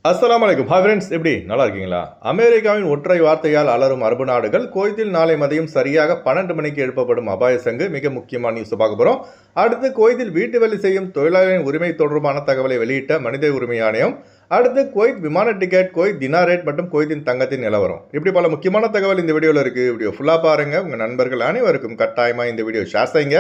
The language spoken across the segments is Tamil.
அஸ்ஸலாமு அலைக்கும். ஹாய் ஃப்ரெண்ட்ஸ், எப்படி நல்லா இருக்கீங்களா? அமெரிக்காவின் ஒற்றை வார்த்தையால் அலரும் அரபு நாடுகள். குவைத்தில் நாளை மதியம் சரியாக 12 மணிக்கு எழுப்பப்படும் அபாய சங்கு. மிக முக்கியமான நியூஸ் பார்க்க போகிறோம். அடுத்து குவைத்தில் வீட்டு வேலை செய்யும் தொழிலாளர்களின் உரிமை தொடர்பான தகவலை வெளியிட்ட மனித உரிமை ஆணையம். அடுத்து குவைத் விமான டிக்கெட், குவைத் தினார் ரேட் மற்றும் குவைத்தின் தங்கத்தின் நிலவரம். இப்படி பல முக்கியமான தகவல் இந்த வீடியோவில் இருக்குது. வீடியோ ஃபுல்லாக பாருங்கள். உங்கள் நண்பர்கள் அனைவருக்கும் கட்டாயமாக இந்த வீடியோ ஷேர் செய்யுங்க.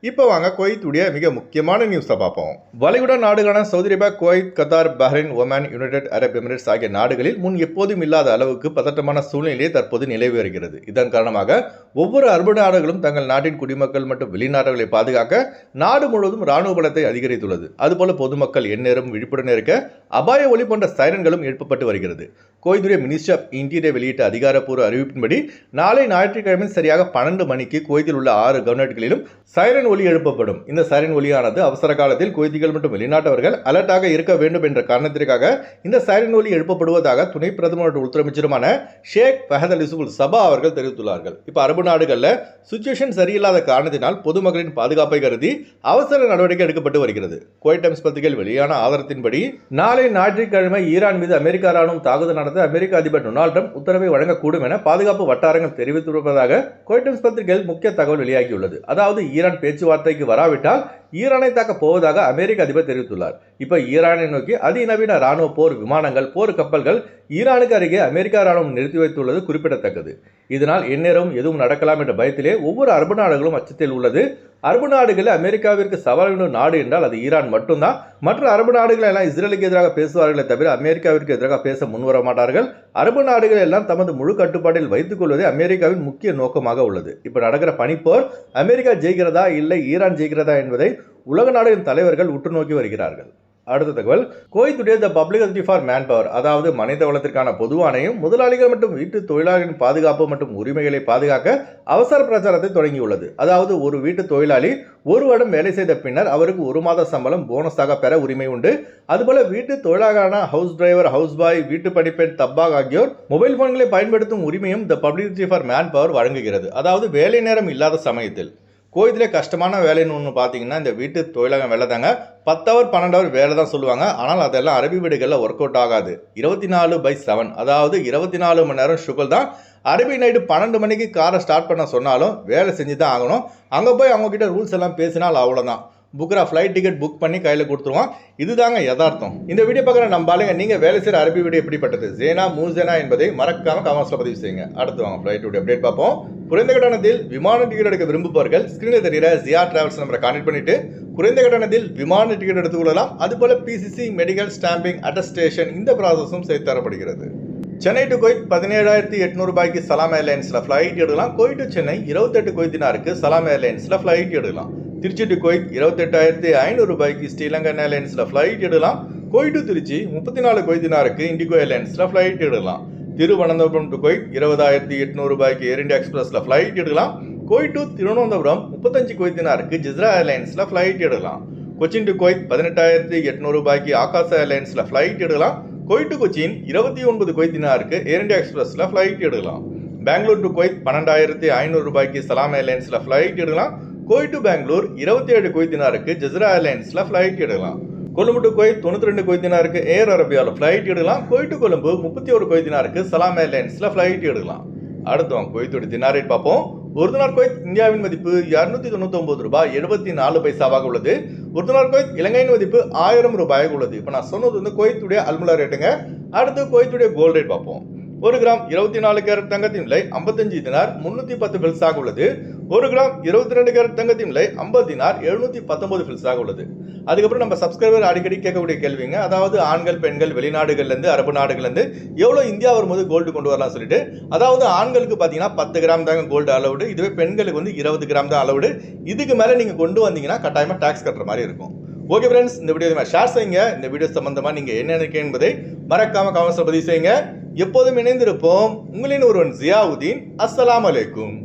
இப்போ வாங்க குவைத்துடைய மிக முக்கியமான நியூஸை பார்ப்போம். வளைகுடா நாடுகளான Saudi Arabia, Kuwait, Qatar, Bahrain, Oman, United Arab Emirates ஆகிய நாடுகளில் முன் எப்போதும் இல்லாத அளவுக்கு பதட்டமான சூழ்நிலையே தற்போது நிலவி வருகிறது. இதன் காரணமாக ஒவ்வொரு அரபு நாடுகளும் தங்கள் நாட்டின் குடிமக்கள் மற்றும் வெளிநாடுகளை பாதுகாக்க நாடு முழுவதும் ராணுவ பலத்தை அதிகரித்துள்ளது. அதுபோல பொதுமக்கள் எந்நேரம் விழிப்புடன் இருக்க அபாய ஒலி போன்ற சைரன்களும் எழுப்பப்பட்டு வருகிறது. குவைத்துடைய மினிஸ்ட்ரி ஆஃப் இன்டீரியர் வெளியிட்ட அதிகாரப்பூர்வ அறிவிப்பின்படி நாளை ஞாயிற்றுக்கிழமை சரியாக 12 மணிக்கு குவைத்தில் உள்ள 6 கவர்னர்களிலும் சைரன் ஒலி எழுப்பப்படும். இந்த சைரன் ஒலியானது அவசர காலத்தில் குவைத்திகள் மற்றும் வெளிநாட்டவர்கள் அலர்ட்டாக இருக்க வேண்டும் என்ற காரணத்திற்காக இந்த சைரன் ஒலி எழுப்பப்படுவதாக துணை பிரதமர் உள்துறை அமைச்சருமான ஷேக் ஃபஹத் அல் யூசுப் சபா அவர்கள் தெரிவித்துள்ளார்கள். இப்போ அரபு நாடுகளில் சுச்சுவேஷன் சரியில்லாத காரணத்தினால் பொதுமக்களின் பாதுகாப்பை கருதி அவசர நடவடிக்கை எடுக்கப்பட்டு வருகிறது. குவைட் டைம்ஸ் பத்திரிகையில் வெளியான ஆதாரத்தின்படி நாளை ஞாயிற்றுக்கிழமை ஈரான் மீது அமெரிக்க ராணுவம் தாக்குதல் நடத்த அமெரிக்க அதிபர் டொனால்ட் ட்ரம்ப் உத்தரவை வழங்கக்கூடும் என பாதுகாப்பு வட்டாரங்கள் தெரிவித்திருப்பதாக குவைட் டைம்ஸ் பத்திரிகையில் முக்கிய தகவல் வெளியாகியுள்ளது. அதாவது ஈரான் பேச்சுவார்த்தைக்கு வராவிட்டால் ஈரானை தாக்க போவதாக அமெரிக்க அதிபர் தெரிவித்துள்ளார். இப்ப ஈரானை நோக்கி அதிநவீன ராணுவ போர் விமானங்கள், போர் கப்பல்கள் ஈரானுக்கு அருகே அமெரிக்க ராணுவம் நிறுத்தி வைத்துள்ளது குறிப்பிடத்தக்கது. இதனால் எந்நேரமும் எதுவும் நடக்கலாம் என்ற பயத்திலே ஒவ்வொரு அரபு நாடுகளும் அச்சத்தில் உள்ளது. அரபு நாடுகளில் அமெரிக்காவிற்கு சவால் நாடு என்றால் அது ஈரான் மட்டும்தான். மற்ற அரபு நாடுகள் எல்லாம் இஸ்ரேலுக்கு எதிராக பேசுவார்களே தவிர அமெரிக்காவிற்கு எதிராக பேச முன்வர மாட்டார்கள். அரபு நாடுகள் எல்லாம் தமது முழு கட்டுப்பாட்டில் வைத்துக் கொள்வதே அமெரிக்காவின் முக்கிய நோக்கமாக உள்ளது. இப்ப நடக்கிற பனிப்போர் அமெரிக்கா ஜெயிக்கிறதா இல்லை ஈரான் ஜெயிக்கிறதா என்பதை உலக நாடுகளின் தலைவர்கள் உற்று நோக்கி வருகிறார்கள். அடுத்த தகவல், குவைத்துடைய the public authority for manpower, அதாவது மனித வளத்திற்கான பொது ஆணையம் முதலாளிகள் மற்றும் வீட்டு தொழிலாளர்களின் பாதுகாப்பு மற்றும் உரிமைகளை பாதுகாக்க அவசர பிரச்சாரத்தை தொடங்கியுள்ளது. அதாவது ஒரு வீட்டு தொழிலாளி ஒரு வருடம் வேலை செய்த பின்னர் அவருக்கு 1 மாத சம்பளம் போனஸாக பெற உரிமை உண்டு. அதுபோல வீட்டு தொழிலாளரான ஹவுஸ் டிரைவர், ஹவுஸ் பாய், வீட்டு பணிப்பெண், தப்பாக் ஆகியோர் மொபைல் போன்களை பயன்படுத்தும் உரிமையும் தி public authority for man power வழங்குகிறது. அதாவது வேலை நேரம் இல்லாத சமயத்தில் கோயிலே கஷ்டமான வேலைன்னு ஒன்று பார்த்தீங்கன்னா இந்த வீட்டு தொழிலாளர் வேலை தாங்க. 10 ஹவர் 12 ஹவர் வேலை தான் சொல்லுவாங்க. ஆனால் அதெல்லாம் அரபி வீடுகளில் ஒர்க் அவுட் ஆகாது. 24/7, அதாவது 24 மணி நேரம் ஷுகல் தான். அரபி நைட்டு 12 மணிக்கு காரை ஸ்டார்ட் பண்ண சொன்னாலும் வேலை செஞ்சு தான் ஆகணும். அங்கே போய் அவங்ககிட்ட ரூல்ஸ் எல்லாம் பேசினால் அவ்வளோதான். புக்கரா ஃப்ளைட் டிக்கெட் புக் பண்ணி கையில் கொடுத்துருவோம். இதுதாங்க யதார்த்தம். இந்த வீடியோ பார்க்குற நம்பாளுங்க நீங்கள் வேலை செய்கிற அரபி வீடு எப்படிப்பட்டது, ஜேனா மூசேனா என்பதை மறக்காம கமெண்ட்ஸில் பதிவு செய்யுங்க. அடுத்து வாங்க ஃப்ளைட்டுடைய அப்டேட் பார்ப்போம். குறைந்த கட்டணத்தில் விமான டிக்கெட் எடுக்க விரும்புபவர்கள் ஸ்கிரீனில் தெரிகிற ஜியா டிராவல்ஸ் நம்பரை கான்டெக்ட் பண்ணிட்டு குறைந்த கட்டணத்தில் விமான டிக்கெட் எடுத்துக்கொள்ளலாம். அதுபோல பிசிசி, மெடிக்கல், ஸ்டாம்பிங், அட்டஸ்டேஷன் இந்த ப்ராசஸும் செய்து தரப்படுகிறது. சென்னை டு குவைத் 17,800 ரூபாய்க்கு சலாம் ஏர்லைன்ஸில் ஃப்ளைட் எடுக்கலாம். குவைத் டு சென்னை 28 குவைத் தினாருக்கு சலாம் ஏர்லைன்ஸில் ஃப்ளைட் எடுக்கலாம். திருச்சி டு குவைத் 28,500 ரூபாய்க்கு ஸ்ரீலங்கன் ஏர்லைன்ஸில் ஃப்ளைட் எடுக்கலாம். குவைத் டு திருச்சி 34 குவைத் தினாருக்கு இண்டிகோ ஏர்லைன்ஸில் ஃப்ளைட் எடுக்கலாம். திருவனந்தபுரம் டு குவைத் 20,800 ரூபாய்க்கு ஏர் இந்தியா எக்ஸ்பிரஸில் ஃப்ளைட் எடுக்கலாம். குவைத் டு திருவனந்தபுரம் 35 குவைத் தினாருக்கு ஜிஸ்ரா ஏர்லைன்ஸில் ஃப்ளைட் எடுக்கலாம். கொச்சின் டு குவைத் 18,800 ரூபாய்க்கு ஆகாஷ் ஏர்லைன்ஸில் ஃப்ளைட் எடுக்கலாம். குவைத் டு கொச்சின் 29 குவைத் தினாருக்கு ஏர் இந்தியா எக்ஸ்பிரஸில் ஃப்ளைட் எடுக்கலாம். பெங்களூர் டு குவைத் 12,500 ரூபாய்க்கு சலாம் ஏர்லைன்ஸில் ஃப்ளைட் எடுக்கலாம். குவைத் டு பெங்களூர் 27 குவைத் தினாருக்கு ஜிஸ்ரா ஏர்லைன்ஸில் ஃப்ளைட் எடுக்கலாம். கொழும்பு டு குவைத் 92 குவைத் தினாருக்கு ஏர் அரபியாவில் ஃப்ளைட் எடுக்கலாம். குவைத் டு கொழும்பு 31 குவைத் தினாருக்கு சலாம் ஏர்லைன்ஸில் ஃப்ளைட் எடுக்கலாம். அடுத்தவங்க குவைத்தோட தினார் ரேட் பார்ப்போம். ஒரு தினார் குவைத் இந்தியாவின் மதிப்பு 299 ரூபாய் 74 பைசாவாக உள்ளது. ஒரு தினார் குவைத் இலங்கையின் மதிப்பு 1000 ரூபாயாக உள்ளது. இப்போ நான் சொன்னது வந்து குவைத்துடைய அல்முலா ரேட்டுங்க. அடுத்து குவைத்துடைய கோல்டு ரேட் பார்ப்போம். 1 கிராம் 24 கேரட் தங்கத்தின் விலை 55 தினார் 310 பில்ஸாக உள்ளது. 1 கிராம் 22 கேரட் தங்கத்தின் விலை 50 தினார் 719 பில்ஸாக உள்ளது. அதுக்கப்புறம் நம்ம சப்ஸ்கிரைபர் அடிக்கடி கேட்கக்கூடிய கேள்விங்க, அதாவது ஆண்கள் பெண்கள் வெளிநாடுகள்லேருந்து அரபு நாடுகள்லேருந்து எவ்வளோ இந்தியா வரும்போது கோல்டு கொண்டு வரலாம் சொல்லிட்டு. அதாவது ஆண்களுக்கு பார்த்தீங்கன்னா 10 கிராம் தாங்க கோல்டு அலவுடு. இதுவே பெண்களுக்கு வந்து 20 கிராம் தான் அலவுடு. இதுக்கு மேலே நீங்கள் கொண்டு வந்தீங்கன்னா கட்டாயமாக டாக்ஸ் கட்டுற மாதிரி இருக்கும். ஓகே ஃப்ரெண்ட்ஸ், இந்த வீடியோ ஷேர் செய்யுங்க. இந்த வீடியோ சம்பந்தமாக நீங்கள் என்ன நினைக்கிறீங்க என்பதை மறக்காம கமெண்ட்ஸில் பதிவு செய்யுங்க. எப்போதும் இணைந்திருப்போம். உங்களின் ஒருவன் ஜியாவுதீன். அஸ்ஸலாமு அலைக்கும்.